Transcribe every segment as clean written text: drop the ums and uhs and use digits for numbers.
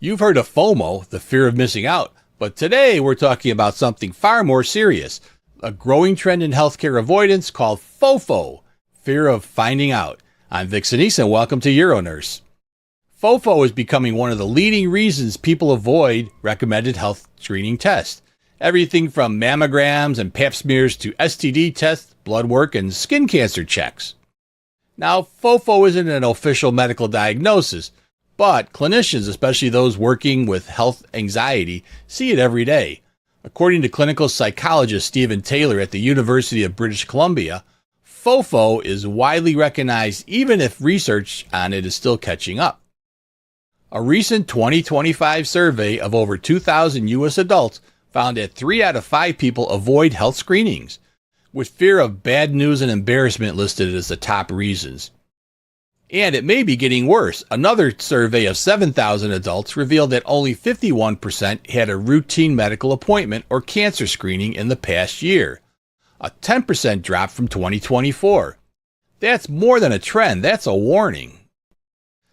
You've heard of FOMO, the fear of missing out, but today we're talking about something far more serious, a growing trend in healthcare avoidance called FOFO, fear of finding out. I'm Vic Senese and welcome to UroNurse. FOFO is becoming one of the leading reasons people avoid recommended health screening tests. Everything from mammograms and pap smears to STD tests, blood work, and skin cancer checks. Now, FOFO isn't an official medical diagnosis, but clinicians, especially those working with health anxiety, see it every day. According to clinical psychologist Stephen Taylor at the University of British Columbia, FOFO is widely recognized even if research on it is still catching up. A recent 2025 survey of over 2,000 U.S. adults found that 3 out of 5 people avoid health screenings, with fear of bad news and embarrassment listed as the top reasons. And it may be getting worse. Another survey of 7,000 adults revealed that only 51% had a routine medical appointment or cancer screening in the past year, a 10% drop from 2024. That's more than a trend, that's a warning.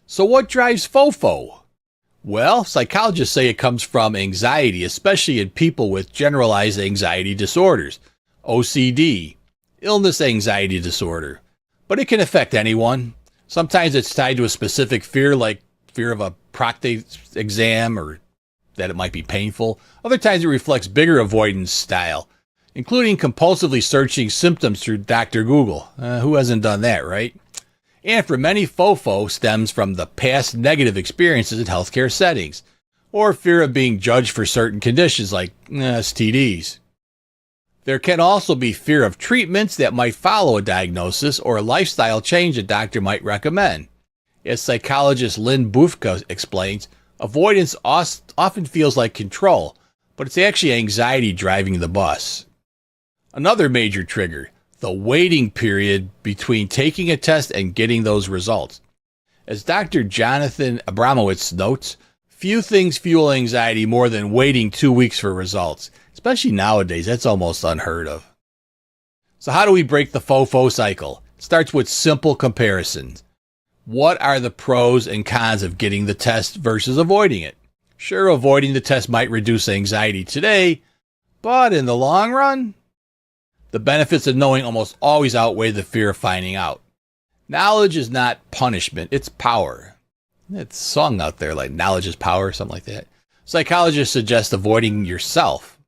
So what drives FOFO? Well, psychologists say it comes from anxiety, especially in people with generalized anxiety disorders, OCD, illness anxiety disorder. But it can affect anyone. Sometimes it's tied to a specific fear, like fear of a prostate exam or that it might be painful. Other times it reflects bigger avoidance style, including compulsively searching symptoms through Dr. Google. Who hasn't done that, right? And for many, FOFO stems from the past negative experiences in healthcare settings, or fear of being judged for certain conditions like STDs. There can also be fear of treatments that might follow a diagnosis or a lifestyle change a doctor might recommend. As psychologist Lynn Bufka explains, avoidance often feels like control, but it's actually anxiety driving the bus. Another major trigger, the waiting period between taking a test and getting those results. As Dr. Jonathan Abramowitz notes, few things fuel anxiety more than waiting 2 weeks for results. Especially nowadays, that's almost unheard of. So how do we break the FOFO cycle? It starts with simple comparisons. What are the pros and cons of getting the test versus avoiding it? Sure, avoiding the test might reduce anxiety today, but in the long run, the benefits of knowing almost always outweigh the fear of finding out. Knowledge is not punishment, it's power. It's a song out there like knowledge is power, something like that. Psychologists suggest avoiding yourself.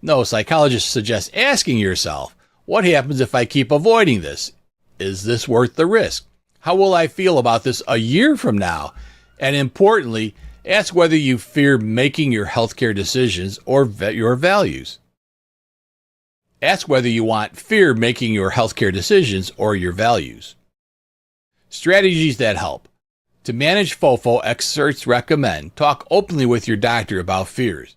No, psychologists suggest asking yourself, what happens if I keep avoiding this? Is this worth the risk? How will I feel about this a year from now? And importantly, ask whether you fear making your healthcare decisions or your values. Ask whether you fear making your healthcare decisions or your values. Strategies that help. To manage FOFO, experts recommend talk openly with your doctor about fears.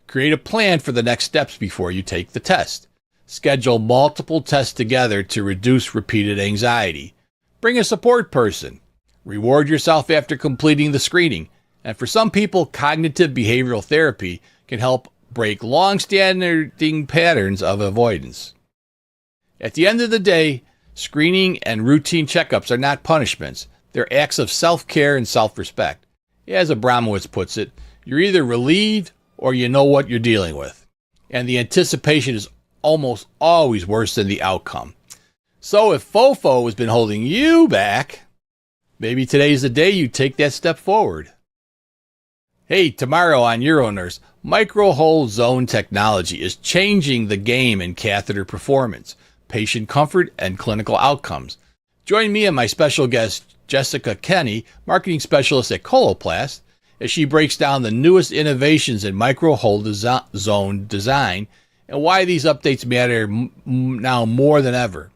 Create a plan for the next steps before you take the test. Schedule multiple tests together to reduce repeated anxiety. Bring a support person. Reward yourself after completing the screening. And for some people, cognitive behavioral therapy can help break long-standing patterns of avoidance. At the end of the day, screening and routine checkups are not punishments. They're acts of self-care and self-respect. As Abramowitz puts it, you're either relieved or you know what you're dealing with. And the anticipation is almost always worse than the outcome. So if FOFO has been holding you back, maybe today's the day you take that step forward. Hey, tomorrow on UroNurse, micro-hole zone technology is changing the game in catheter performance, patient comfort, and clinical outcomes. Join me and my special guest, Jessica Kenny, marketing specialist at Coloplast, as she breaks down the newest innovations in micro-hole zone design and why these updates matter now more than ever.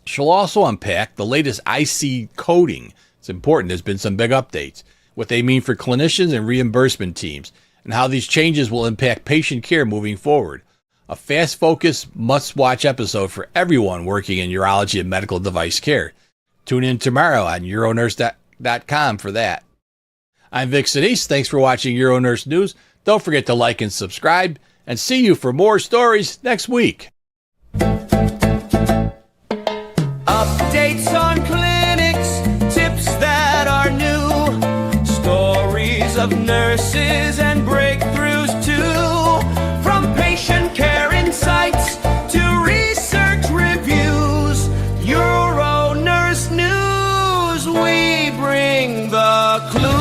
She'll also unpack the latest IC coding. It's important, there's been some big updates, what they mean for clinicians and reimbursement teams, and how these changes will impact patient care moving forward. A fast-focused, must-watch episode for everyone working in urology and medical device care. Tune in tomorrow on UroNurse.com for that. I'm Vic Senese. Thanks for watching UroNurse News. Don't forget to like and subscribe, and see you for more stories next week. Updates on clinics, tips that are new, stories stories of nurses and breakthroughs too. From patient care insights to research reviews, UroNurse News, we bring the clues.